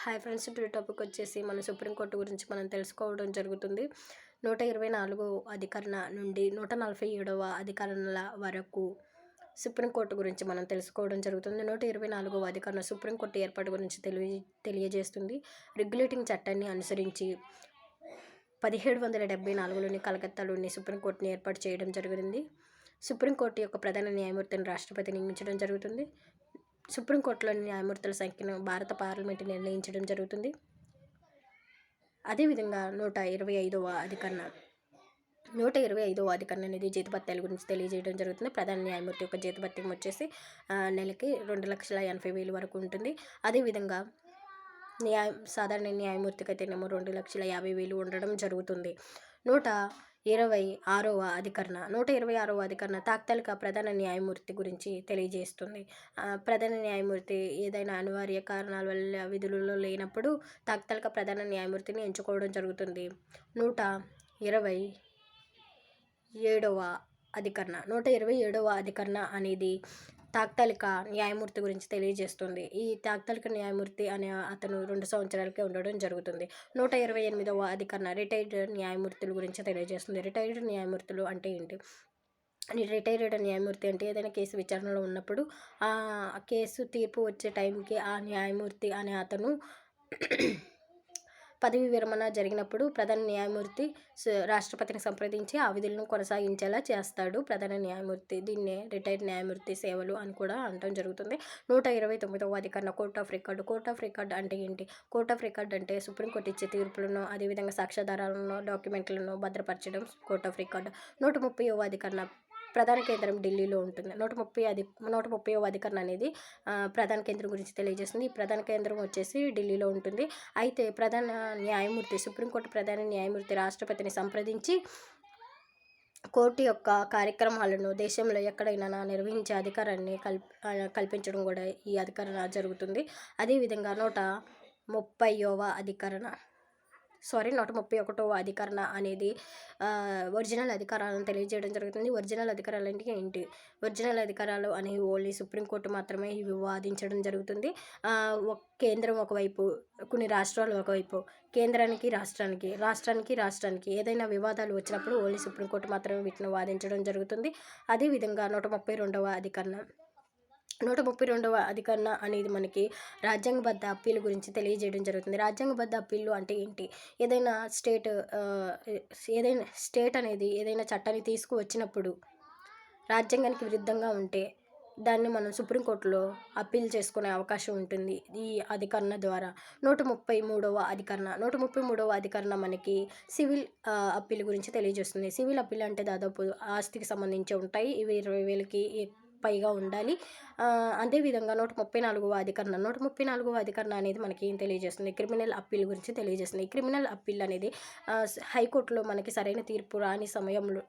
Hi friends, today topic వచ్చేసి మన supreme court గురించి మనం తెలుసుకోవడం జరుగుతుంది. 124 అధికరణ నుండి 147వ అధికరణల వరకు సుప్రీంకోర్టు గురించి మనం తెలుసుకోవడం జరుగుతుంది. 124వ అధికరణ సుప్రీంకోర్టు ఏర్పాటు గురించి తెలియజేస్తుంది. రెగ్యులేటింగ్ చట్టాన్ని అనుసరించి 1774లోని కలకత్తాలోని సుప్రీంకోర్టుని ఏర్పాటు చేయడం జరిగింది. సుప్రీంకోర్టు యొక్క ప్రధాన న్యాయమూర్తిని రాష్ట్రపతి నియమించడం జరుగుతుంది. సుప్రీంకోర్టులోని న్యాయమూర్తుల సంఖ్యను భారత పార్లమెంటు నిర్ణయించడం జరుగుతుంది. అదేవిధంగా 125వ అధికరణ 125వ అధికరణ అనేది జీతభత్యాల గురించి తెలియజేయడం జరుగుతుంది. ప్రధాన న్యాయమూర్తి యొక్క జీతభత్యం వచ్చేసి నెలకి 2,80,000 వరకు ఉంటుంది. అదేవిధంగా సాధారణ న్యాయమూర్తికి అయితేనేమో 2,50,000 ఉండడం జరుగుతుంది. 126వ అధికరణ 126వ అధికరణ తాత్కాలిక ప్రధాన న్యాయమూర్తి గురించి తెలియజేస్తుంది. ప్రధాన న్యాయమూర్తి ఏదైనా అనివార్య కారణాల వల్ల విధులలో లేనప్పుడు తాత్కాలిక ప్రధాన న్యాయమూర్తిని ఎంచుకోవడం జరుగుతుంది. 127వ అధికరణ 127వ అధికరణ అనేది తాత్కాలిక న్యాయమూర్తి గురించి తెలియజేస్తుంది. ఈ తాత్కాలిక న్యాయమూర్తి అనే అతను 2 సంవత్సరాలకే ఉండడం జరుగుతుంది. 128వ అధికరణ రిటైర్డ్ న్యాయమూర్తుల గురించి తెలియజేస్తుంది. రిటైర్డ్ న్యాయమూర్తులు అంటే ఏంటి? రిటైర్డ్ న్యాయమూర్తి అంటే ఏదైనా కేసు విచారణలో ఉన్నప్పుడు ఆ కేసు తీర్పు వచ్చే టైంకి ఆ న్యాయమూర్తి అనే అతను పదవి విరమణ జరిగినప్పుడు ప్రధాన న్యాయమూర్తి రాష్ట్రపతిని సంప్రదించి ఆ విధులను కొనసాగించేలా చేస్తాడు ప్రధాన న్యాయమూర్తి. దీన్నే రిటైర్డ్ న్యాయమూర్తి సేవలు అని కూడా అనడం జరుగుతుంది. 129వ అధికరణ court of record. Court of record అంటే ఏంటి? కోర్ట్ ఆఫ్ రికార్డ్ అంటే సుప్రీంకోర్టు ఇచ్చే తీర్పులను, అదేవిధంగా సాక్ష్యాధారాలను, డాక్యుమెంట్లను భద్రపరచడం కోర్ట్ ఆఫ్ రికార్డు. 130వ అధికరణ ప్రధాన కేంద్రం ఢిల్లీలో ఉంటుంది. 130వ అధికరణ అనేది ప్రధాన కేంద్రం గురించి తెలియజేస్తుంది. ఈ ప్రధాన కేంద్రం వచ్చేసి ఢిల్లీలో ఉంటుంది. అయితే ప్రధాన న్యాయమూర్తి సుప్రీంకోర్టు ప్రధాన న్యాయమూర్తి రాష్ట్రపతిని సంప్రదించి కోర్టు యొక్క కార్యక్రమాలను దేశంలో ఎక్కడైనా నిర్వహించే అధికారాన్ని కల్పించడం కూడా ఈ అధికరణ జరుగుతుంది. అదేవిధంగా 131వ అధికరణ అనేది ఒరిజినల్ అధికారాలను తెలియజేయడం జరుగుతుంది. ఒరిజినల్ అధికారాలు అంటే ఏంటి? ఒరిజినల్ అధికారాలు అనేవి ఓన్లీ సుప్రీంకోర్టు మాత్రమే ఇవి వాదించడం జరుగుతుంది. కేంద్రం ఒకవైపు, కొన్ని రాష్ట్రాలు ఒకవైపు, కేంద్రానికి రాష్ట్రానికి ఏదైనా వివాదాలు వచ్చినప్పుడు ఓన్లీ సుప్రీంకోర్టు మాత్రమే వీటిని వాదించడం జరుగుతుంది. అదేవిధంగా 132వ అధికరణ 132వ అధికరణ అనేది మనకి రాజ్యాంగబద్ధ అప్పీలు గురించి తెలియజేయడం జరుగుతుంది. రాజ్యాంగబద్ధ అప్పీలు అంటే ఏంటి? ఏదైనా స్టేట్ అనేది ఏదైనా చట్టాన్ని తీసుకువచ్చినప్పుడు రాజ్యాంగానికి విరుద్ధంగా ఉంటే దాన్ని మనం సుప్రీంకోర్టులో అప్పీల్ చేసుకునే అవకాశం ఉంటుంది ఈ అధికరణ ద్వారా. 133వ అధికరణ మనకి సివిల్ అప్పీల్ గురించి తెలియజేస్తుంది. సివిల్ అప్పీల్ అంటే దాదాపు ఆస్తికి సంబంధించి ఉంటాయి. ఇవి 20,000కి పైగా ఉండాలి. అదేవిధంగా 134వ అధికరణ అనేది మనకి ఏం తెలియజేస్తుంది? క్రిమినల్ అప్పీల్ గురించి తెలియజేస్తుంది. క్రిమినల్ అప్పీల్ అనేది హైకోర్టులో మనకి సరైన తీర్పు రాని సమయంలో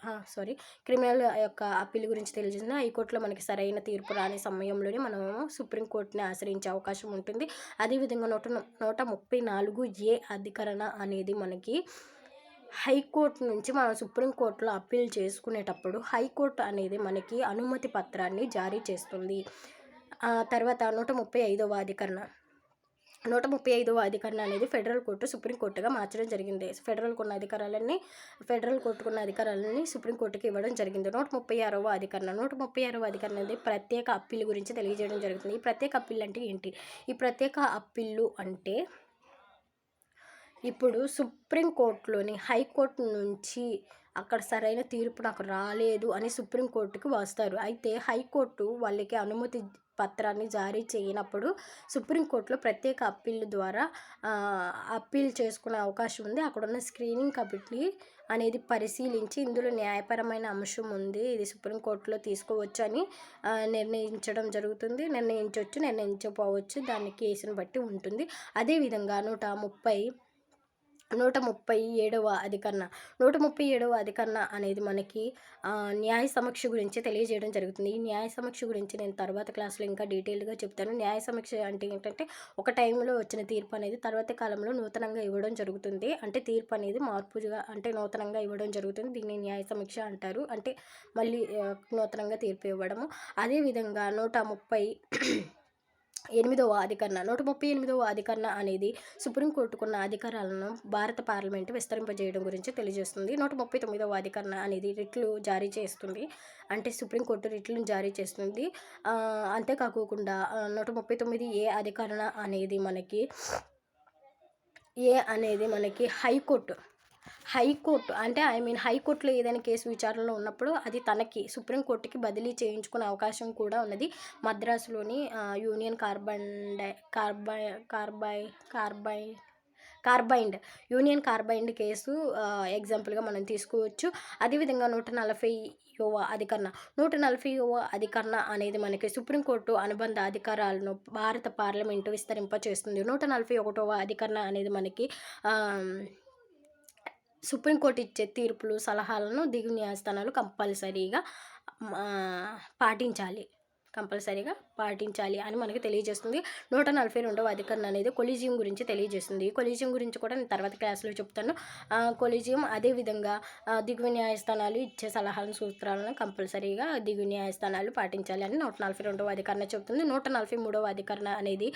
క్రిమినల్ యొక్క అప్పీల్ గురించి తెలియజేస్తుంది. హైకోర్టులో మనకి సరైన తీర్పు రాని సమయంలోనే మనము సుప్రీంకోర్టుని ఆశ్రయించే అవకాశం ఉంటుంది. అదేవిధంగా 134A అధికరణ అనేది మనకి హైకోర్టు నుంచి మనం సుప్రీంకోర్టులో అప్పీల్ చేసుకునేటప్పుడు హైకోర్టు అనేది మనకి అనుమతి పత్రాన్ని జారీ చేస్తుంది. తర్వాత 135వ అధికరణ 135వ అధికరణ అనేది ఫెడరల్ కోర్టు సుప్రీంకోర్టుగా మార్చడం జరిగింది. ఫెడరల్ కోర్టుకున్న అధికారాలని సుప్రీంకోర్టుకి ఇవ్వడం జరిగింది. 136వ అధికరణ అనేది ప్రత్యేక అప్పీల్ గురించి తెలియజేయడం జరుగుతుంది. ఈ ప్రత్యేక అప్పీల్ అంటే ఏంటి? ఈ ప్రత్యేక అప్పీళ్ళు అంటే ఇప్పుడు సుప్రీంకోర్టులోని హైకోర్టు నుంచి అక్కడ సరైన తీర్పు నాకు రాలేదు అని సుప్రీంకోర్టుకి వస్తారు. అయితే హైకోర్టు వాళ్ళకి అనుమతి పత్రాన్ని జారీ చేయనప్పుడు సుప్రీంకోర్టులో ప్రత్యేక అప్పీల్ ద్వారా అప్పీల్ చేసుకునే అవకాశం ఉంది. అక్కడున్న స్క్రీనింగ్ కమిటీ అనేది పరిశీలించి ఇందులో న్యాయపరమైన అంశం ఉంది, ఇది సుప్రీంకోర్టులో తీసుకోవచ్చు అని నిర్ణయించడం జరుగుతుంది. నిర్ణయించకపోవచ్చు, దాని కేసును బట్టి ఉంటుంది. అదేవిధంగా 137వ అధికరణ అనేది మనకి న్యాయ సమీక్ష గురించి తెలియజేయడం జరుగుతుంది. ఈ న్యాయ సమీక్ష గురించి నేను తర్వాత క్లాస్లో ఇంకా డీటెయిల్గా చెప్తాను. న్యాయ సమీక్ష అంటే ఏంటంటే ఒక టైంలో వచ్చిన తీర్పు అనేది తర్వాత కాలంలో నూతనంగా ఇవ్వడం జరుగుతుంది. అంటే తీర్పు అనేది మార్పుగా అంటే నూతనంగా ఇవ్వడం జరుగుతుంది. దీన్ని న్యాయ సమీక్ష అంటారు. అంటే మళ్ళీ నూతనంగా తీర్పు ఇవ్వడము. అదేవిధంగా ఎనిమిదవ అధికరణ 138వ అధికరణ అనేది సుప్రీంకోర్టుకున్న అధికారాలను భారత పార్లమెంటు విస్తరింపజేయడం గురించి తెలియజేస్తుంది. 139వ అధికరణ అనేది రిట్లు జారీ చేస్తుంది. అంటే సుప్రీంకోర్టు రిట్లను జారీ చేస్తుంది. అంతేకాకుండా 139 అధికరణ అనేది మనకి హైకోర్టు అంటే హైకోర్టులో ఏదైనా కేసు విచారణలో ఉన్నప్పుడు అది తనకి సుప్రీంకోర్టుకి బదిలీ చేయించుకునే అవకాశం కూడా ఉన్నది. మద్రాసులోని యూనియన్ కార్బైండ్ కేసు ఎగ్జాంపుల్గా మనం తీసుకోవచ్చు. అదేవిధంగా 140వ అధికరణ 140వ అధికరణ అనేది మనకి సుప్రీంకోర్టు అనుబంధ అధికారాలను భారత పార్లమెంటు విస్తరింపచేస్తుంది. 141వ అధికరణ అనేది మనకి సుప్రీంకోర్టు ఇచ్చే తీర్పులు సలహాలను దిగువ న్యాయస్థానాలు కంపల్సరీగా పాటించాలి అని మనకి తెలియజేస్తుంది. 142వ అధికరణ అనేది కొలీజియం గురించి తెలియజేస్తుంది. కొలీజియం గురించి కూడా నేను తర్వాత క్లాస్లో చెప్తాను. కొలీజియం అదేవిధంగా దిగువ న్యాయస్థానాలు ఇచ్చే సలహాలను సూత్రాలను కంపల్సరీగా దిగువ న్యాయస్థానాలు పాటించాలి అని 142వ అధికరణ చెబుతుంది. 143వ అధికరణ అనేది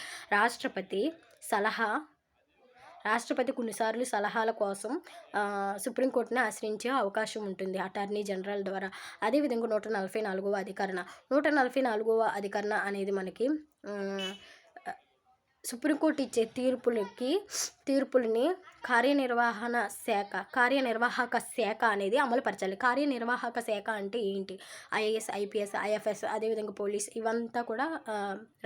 రాష్ట్రపతి కొన్నిసార్లు సలహాల కోసం సుప్రీంకోర్టుని ఆశ్రయించే అవకాశం ఉంటుంది అటార్నీ జనరల్ ద్వారా. అదేవిధంగా 144వ అధికరణ 144వ అధికరణ అనేది మనకి సుప్రీంకోర్టు ఇచ్చే తీర్పులని కార్యనిర్వాహక శాఖ అనేది అమలుపరచాలి. కార్యనిర్వాహక శాఖ అంటే ఏంటి? ఐఏఎస్, ఐపీఎస్, ఐఎఫ్ఎస్, అదేవిధంగా పోలీస్, ఇవంతా కూడా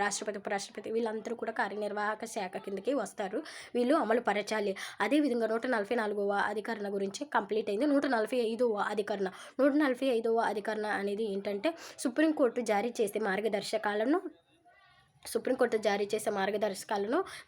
రాష్ట్రపతి, ఉపరాష్ట్రపతి వీళ్ళందరూ కూడా కార్యనిర్వాహక శాఖ కిందకి వస్తారు. వీళ్ళు అమలుపరచాలి. అదేవిధంగా 144వ అధికరణ గురించి కంప్లీట్ అయింది. 145వ అధికరణ 145వ అధికరణ అనేది ఏంటంటే సుప్రీంకోర్టు జారీ చేసే మార్గదర్శకాలను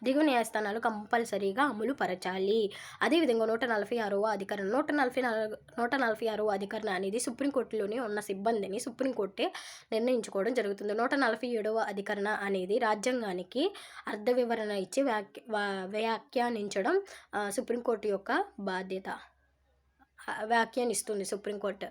దిగువ న్యాయస్థానాలు కంపల్సరీగా అమలు పరచాలి. అదేవిధంగా 146వ అధికరణ 146వ అధికరణ అనేది సుప్రీంకోర్టులోని ఉన్న సిబ్బందిని సుప్రీంకోర్టే నిర్ణయించుకోవడం జరుగుతుంది. 147వ అధికరణ అనేది రాజ్యాంగానికి అర్థ వివరణ ఇచ్చి వ్యాఖ్యానించడం సుప్రీంకోర్టు యొక్క బాధ్యత. వ్యాఖ్యానిస్తుంది సుప్రీంకోర్టు.